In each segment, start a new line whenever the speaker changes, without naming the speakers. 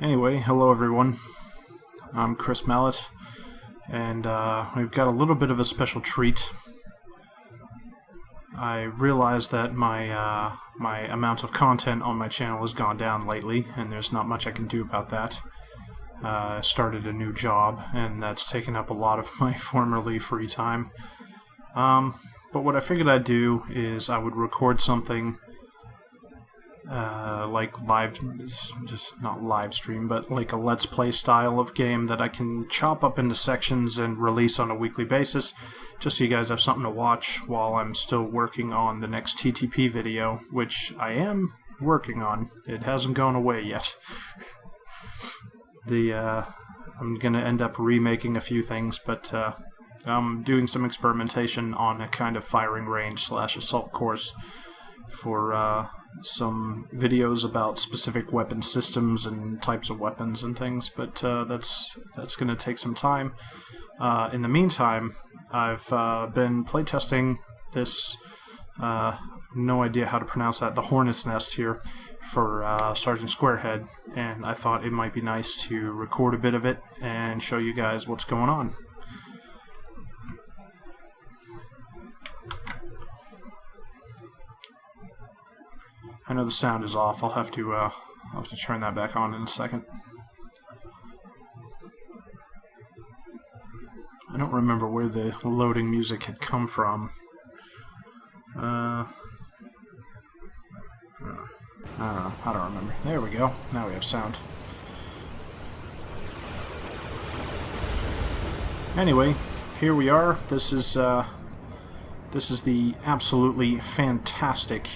Anyway, hello everyone. I'm Chris Mallet, and we've got a little bit of a special treat. I realize that my amount of content on my channel has gone down lately, and there's not much I can do about that. I started a new job, and that's taken up a lot of my formerly free time. But what I figured I'd do is I would record something like live, just not live stream, but like a Let's Play style of game that I can chop up into sections and release on a weekly basis, just so you guys have something to watch while I'm still working on the next TTP video, which I am working on. It hasn't gone away yet. I'm gonna end up remaking a few things, but I'm doing some experimentation on a kind of firing range / assault course for some videos about specific weapon systems and types of weapons and things, but that's going to take some time. In the meantime, I've been playtesting this, no idea how to pronounce that, the Hornet's Nest here for Sergeant Squarehead, and I thought it might be nice to record a bit of it and show you guys what's going on. I know the sound is off. I'll have to turn that back on in a second. I don't remember where the loading music had come from. I don't know. I don't remember. There we go. Now we have sound. Anyway, here we are. This is the absolutely fantastic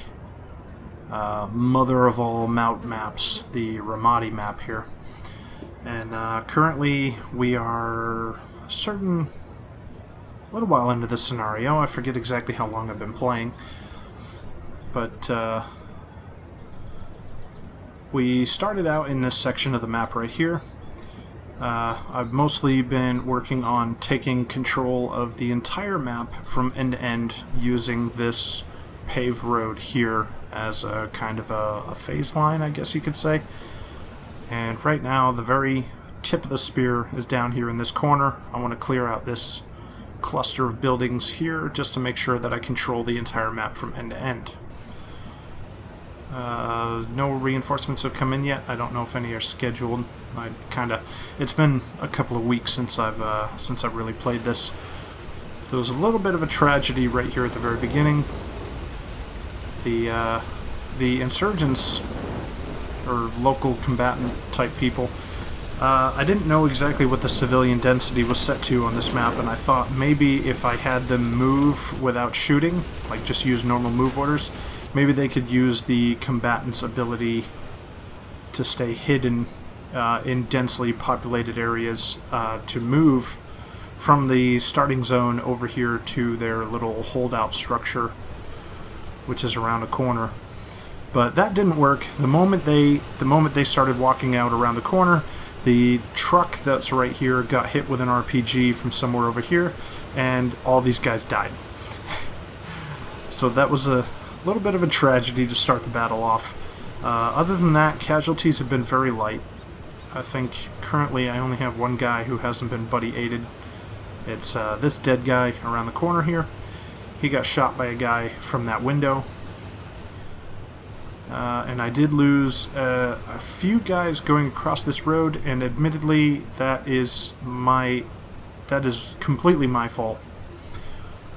mother of all mount maps, the Ramadi map here. And currently we are a little while into this scenario. I forget exactly how long I've been playing, but we started out in this section of the map right here. I've mostly been working on taking control of the entire map from end to end using this paved road here as a kind of a phase line, I guess you could say. And right now, the very tip of the spear is down here in this corner. I want to clear out this cluster of buildings here just to make sure that I control the entire map from end to end. No reinforcements have come in yet. I don't know if any are scheduled. It's been a couple of weeks since I've really played this. There was a little bit of a tragedy right here at the very beginning. The insurgents, or local combatant type people, I didn't know exactly what the civilian density was set to on this map, and I thought maybe if I had them move without shooting, like just use normal move orders, maybe they could use the combatant's ability to stay hidden in densely populated areas to move from the starting zone over here to their little holdout structure, which is around a corner. But that didn't work. The moment they started walking out around the corner, the truck that's right here got hit with an RPG from somewhere over here, and all these guys died. So that was a little bit of a tragedy to start the battle off. Other than that, casualties have been very light. I think currently I only have one guy who hasn't been buddy aided. It's this dead guy around the corner here. He got shot by a guy from that window. And I did lose a few guys going across this road, and admittedly that is completely my fault.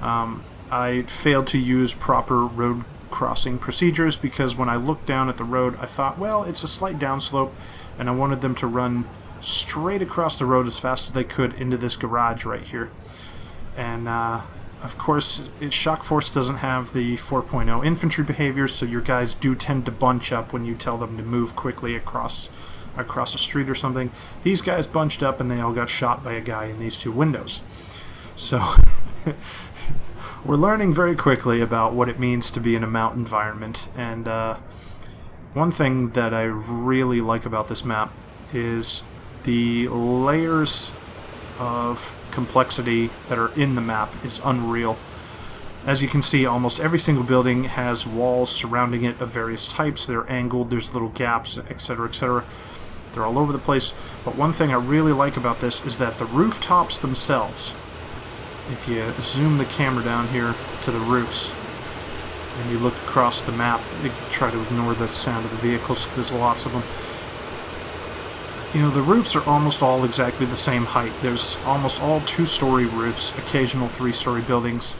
I failed to use proper road crossing procedures, because when I looked down at the road I thought, well, it's a slight downslope, and I wanted them to run straight across the road as fast as they could into this garage right here. And of course, Shock Force doesn't have the 4.0 infantry behavior, so your guys do tend to bunch up when you tell them to move quickly across a street or something. These guys bunched up, and they all got shot by a guy in these two windows. So we're learning very quickly about what it means to be in a mountain environment. And one thing that I really like about this map is the layers of complexity that are in the map is unreal. As you can see, almost every single building has walls surrounding it of various types. They're angled, there's little gaps, etc., etc. They're all over the place. But one thing I really like about this is that the rooftops themselves, if you zoom the camera down here to the roofs, and you look across the map, you try to ignore the sound of the vehicles, there's lots of them. You know, the roofs are almost all exactly the same height. There's almost all 2-story roofs, occasional 3-story buildings.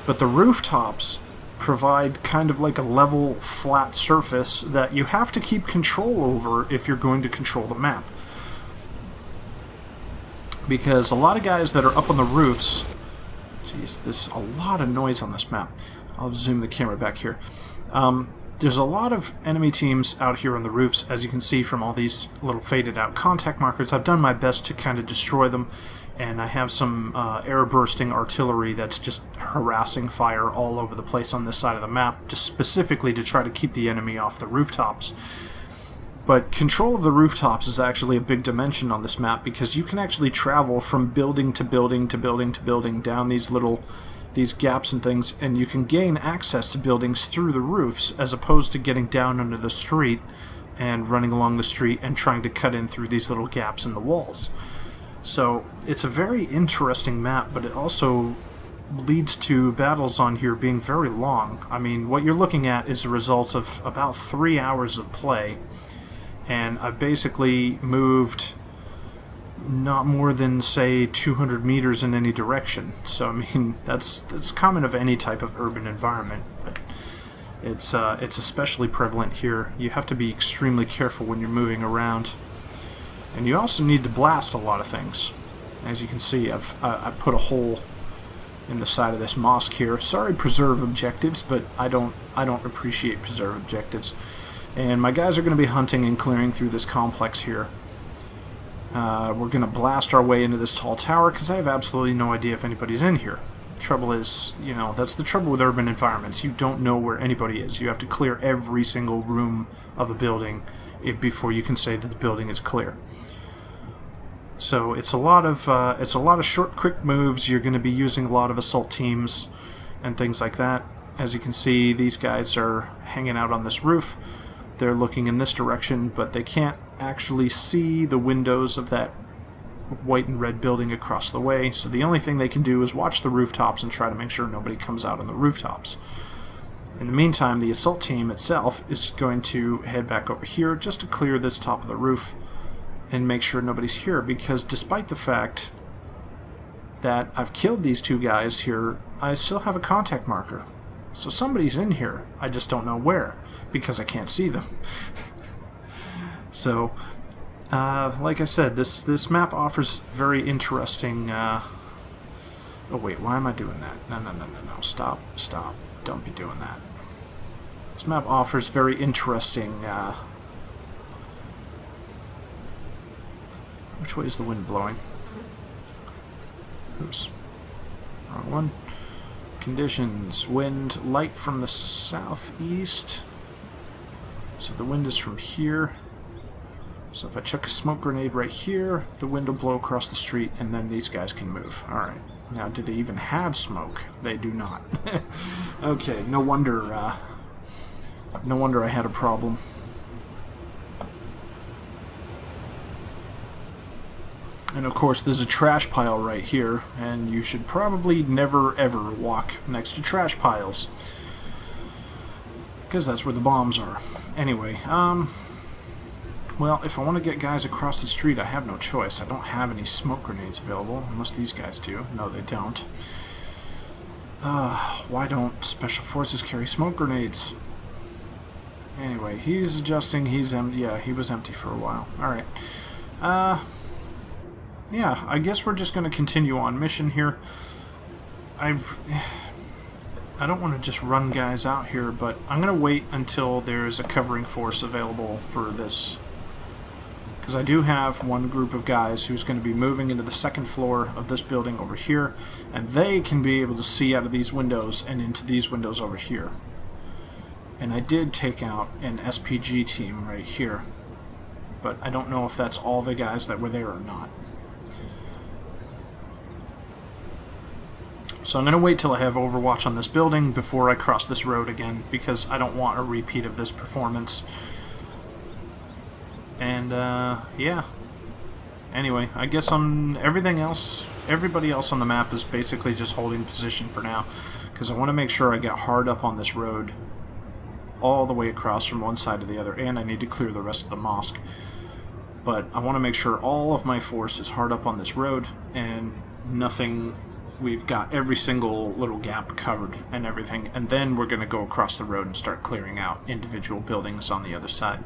But the rooftops provide kind of like a level, flat surface that you have to keep control over if you're going to control the map. Because a lot of guys that are up on the roofs... Jeez, there's a lot of noise on this map. I'll zoom the camera back here. There's a lot of enemy teams out here on the roofs, as you can see from all these little faded out contact markers. I've done my best to kind of destroy them, and I have some air-bursting artillery that's just harassing fire all over the place on this side of the map, just specifically to try to keep the enemy off the rooftops. But control of the rooftops is actually a big dimension on this map, because you can actually travel from building to building to building to building down these gaps and things, and you can gain access to buildings through the roofs as opposed to getting down under the street and running along the street and trying to cut in through these little gaps in the walls. So it's a very interesting map, but it also leads to battles on here being very long. I mean, what you're looking at is a result of about 3 hours of play, and I've basically moved not more than, say, 200 meters in any direction. So, I mean, that's common of any type of urban environment, but it's especially prevalent here. You have to be extremely careful when you're moving around. And you also need to blast a lot of things. As you can see, I put a hole in the side of this mosque here. Sorry, preserve objectives, but I don't appreciate preserve objectives. And my guys are going to be hunting and clearing through this complex here. We're going to blast our way into this tall tower because I have absolutely no idea if anybody's in here. The trouble is, you know, that's the trouble with urban environments. You don't know where anybody is. You have to clear every single room of a building before you can say that the building is clear. So it's a lot of short, quick moves. You're going to be using a lot of assault teams and things like that. As you can see, these guys are hanging out on this roof. They're looking in this direction, but they can't actually see the windows of that white and red building across the way, so the only thing they can do is watch the rooftops and try to make sure nobody comes out on the rooftops. In the meantime, the assault team itself is going to head back over here just to clear this top of the roof and make sure nobody's here, because despite the fact that I've killed these two guys here, I still have a contact marker. So somebody's in here, I just don't know where, because I can't see them. So, like I said, this map offers very interesting... Oh wait, why am I doing that? No, stop, don't be doing that. This map offers very interesting... Which way is the wind blowing? Oops. Wrong one. Conditions. Wind light from the southeast. So the wind is from here. So if I chuck a smoke grenade right here, the wind will blow across the street and then these guys can move. Alright. Now, do they even have smoke? They do not. Okay, no wonder I had a problem. And of course, there's a trash pile right here, and you should probably never ever walk next to trash piles, because that's where the bombs are. Anyway, well, if I want to get guys across the street, I have no choice. I don't have any smoke grenades available, unless these guys do. No, they don't. Why don't Special Forces carry smoke grenades? Anyway, he's adjusting. He's empty. Yeah, he was empty for a while. Alright. Yeah, I guess we're just going to continue on mission here. I don't want to just run guys out here, but I'm going to wait until there's a covering force available for this. Because I do have one group of guys who's going to be moving into the second floor of this building over here, and they can be able to see out of these windows and into these windows over here. And I did take out an SPG team right here, but I don't know if that's all the guys that were there or not. So I'm going to wait till I have Overwatch on this building before I cross this road again, because I don't want a repeat of this performance. And, yeah. Anyway, I guess everybody else on the map is basically just holding position for now, because I want to make sure I get hard up on this road all the way across from one side to the other, and I need to clear the rest of the mosque. But I want to make sure all of my force is hard up on this road, and we've got every single little gap covered and everything, and then we're going to go across the road and start clearing out individual buildings on the other side.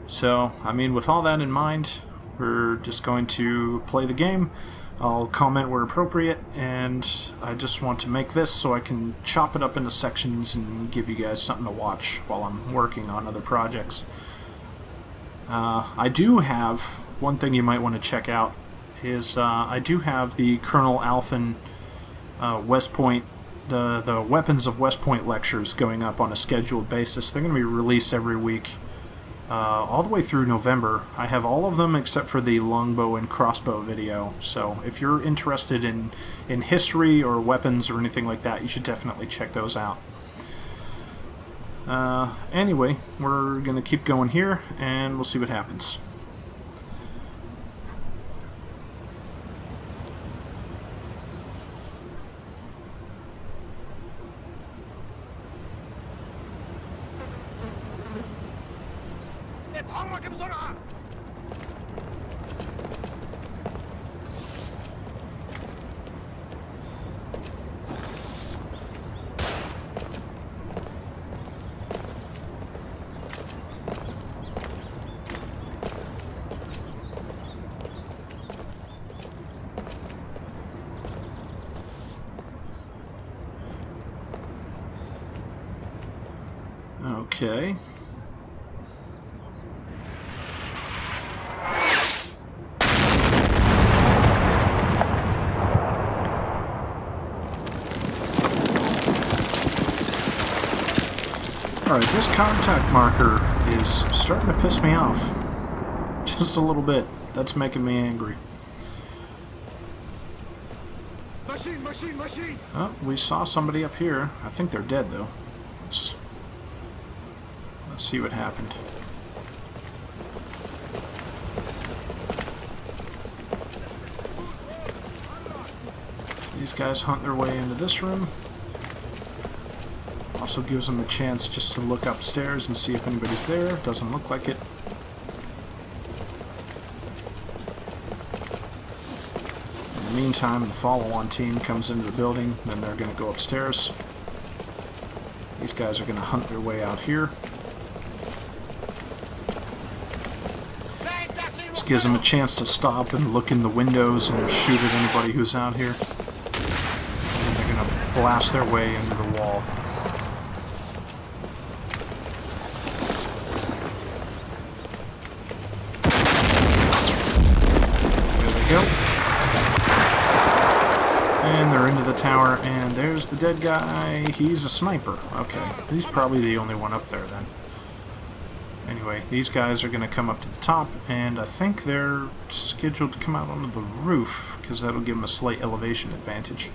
So, I mean, with all that in mind, we're just going to play the game. I'll comment where appropriate, and I just want to make this so I can chop it up into sections and give you guys something to watch while I'm working on other projects. I do have, one thing you might want to check out is I do have the Colonel Alphen West Point, the Weapons of West Point lectures going up on a scheduled basis. They're going to be released every week. All the way through November. I have all of them except for the longbow and crossbow video, so if you're interested in history or weapons or anything like that, you should definitely check those out. Anyway, we're going to keep going here, and we'll see what happens. Okay. Alright, this contact marker is starting to piss me off. Just a little bit. That's making me angry. Machine! Oh, we saw somebody up here. I think they're dead, though. Let's see what happened. So these guys hunt their way into this room. Also gives them a chance just to look upstairs and see if anybody's there. Doesn't look like it. In the meantime, the follow-on team comes into the building, then they're going to go upstairs. These guys are going to hunt their way out here. This gives them a chance to stop and look in the windows and shoot at anybody who's out here. And they're going to blast their way into the wall. There they go. And they're into the tower, and there's the dead guy. He's a sniper. Okay, he's probably the only one up there then. Anyway, these guys are going to come up to the top, and I think they're scheduled to come out onto the roof, because that'll give them a slight elevation advantage.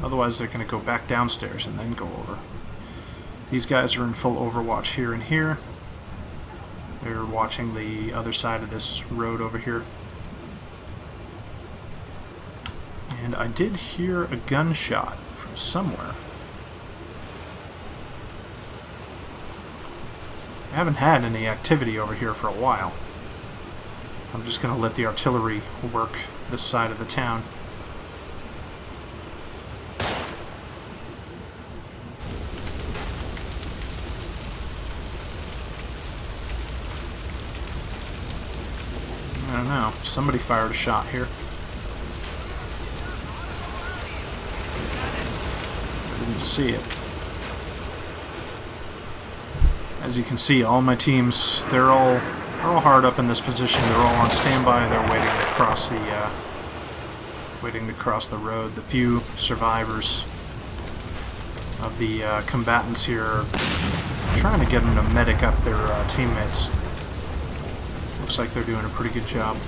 Otherwise, they're going to go back downstairs and then go over. These guys are in full overwatch here and here. They're watching the other side of this road over here. And I did hear a gunshot from somewhere. I haven't had any activity over here for a while. I'm just going to let the artillery work this side of the town. I don't know. Somebody fired a shot here. I didn't see it. As you can see, all my teams, they're all hard up in this position. They're all on standby. They're waiting to cross the road. The few survivors of the combatants here are trying to get them to medic up their teammates. Looks like they're doing a pretty good job.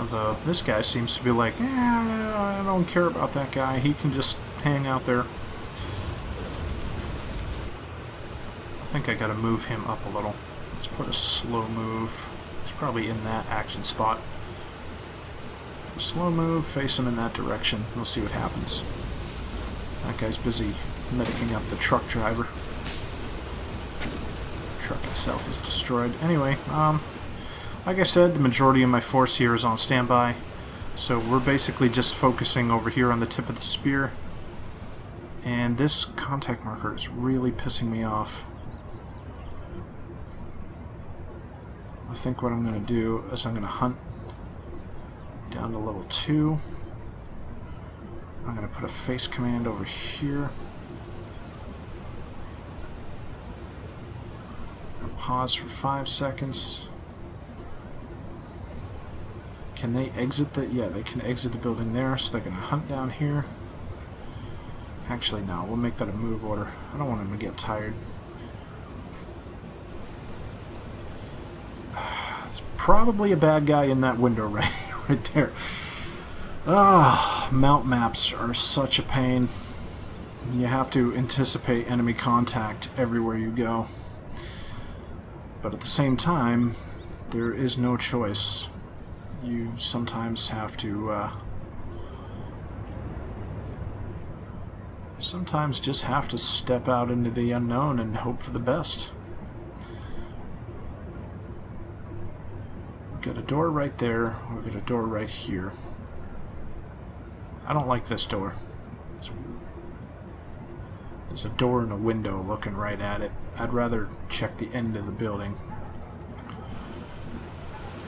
Although this guy seems to be like, I don't care about that guy. He can just hang out there. I think I gotta move him up a little. Let's put a slow move. He's probably in that action spot. Slow move, face him in that direction. We'll see what happens. That guy's busy medicing up the truck driver. The truck itself is destroyed. Anyway, like I said, the majority of my force here is on standby. So we're basically just focusing over here on the tip of the spear. And this contact marker is really pissing me off. I think what I'm going to do is I'm going to hunt down to level 2. I'm going to put a face command over here. Pause for 5 seconds. Can they exit the... Yeah, they can exit the building there, so they're going to hunt down here. Actually, no, we'll make that a move order. I don't want them to get tired. It's probably a bad guy in that window right there. Ah, mount maps are such a pain. You have to anticipate enemy contact everywhere you go. But at the same time, there is no choice. You sometimes have to, sometimes just have to step out into the unknown and hope for the best. We've got a door right there, we've got a door right here. I don't like this door. There's a door and a window looking right at it. I'd rather check the end of the building.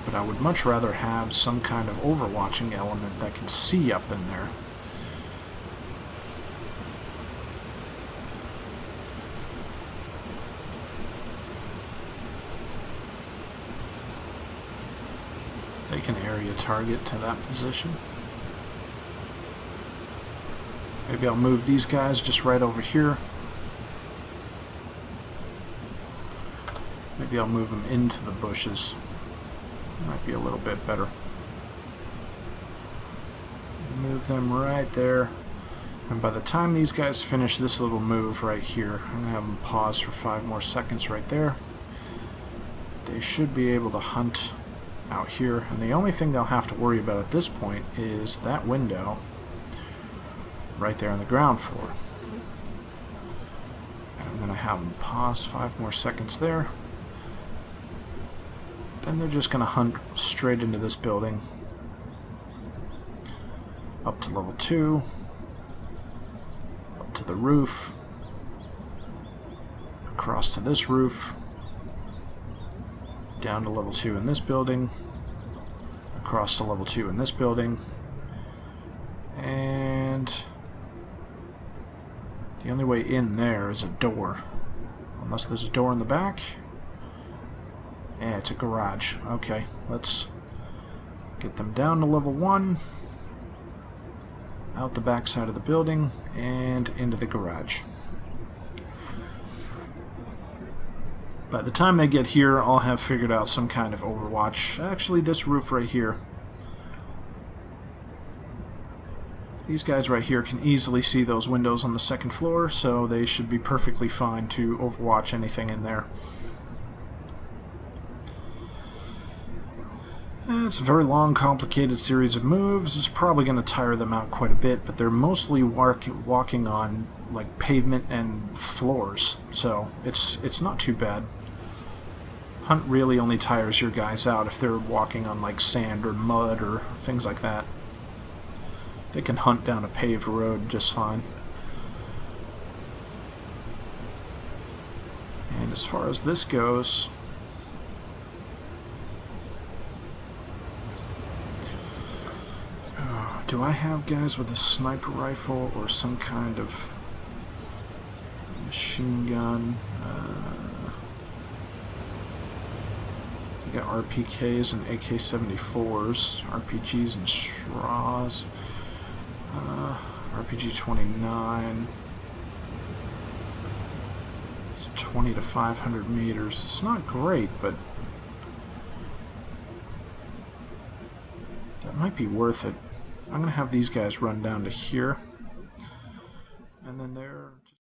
But I would much rather have some kind of overwatching element that can see up in there. They can area target to that position. Maybe I'll move these guys just right over here. Maybe I'll move them into the bushes. Might be a little bit better. Move them right there. And by the time these guys finish this little move right here, I'm going to have them pause for 5 more seconds right there. They should be able to hunt out here. And the only thing they'll have to worry about at this point is that window right there on the ground floor. And I'm going to have them pause 5 more seconds there. Then they're just going to hunt straight into this building. Up to level 2. Up to the roof. Across to this roof. Down to level 2 in this building. Across to level 2 in this building. And the only way in there is a door. Unless there's a door in the back. Yeah, it's a garage. Okay, let's get them down to level 1. Out the back side of the building and into the garage. By the time they get here, I'll have figured out some kind of overwatch. Actually, this roof right here. These guys right here can easily see those windows on the 2nd floor, so they should be perfectly fine to overwatch anything in there. It's a very long, complicated series of moves. It's probably going to tire them out quite a bit, but they're mostly walking on like pavement and floors, so it's not too bad. Hunt really only tires your guys out if they're walking on like sand or mud or things like that. They can hunt down a paved road just fine. And as far as this goes, do I have guys with a sniper rifle or some kind of machine gun? I got RPKs and AK-74s, RPGs and straws, RPG-29. It's 20 to 500 meters. It's not great, but the That might be worth it. I'm going to have these guys run down to here. And then they're...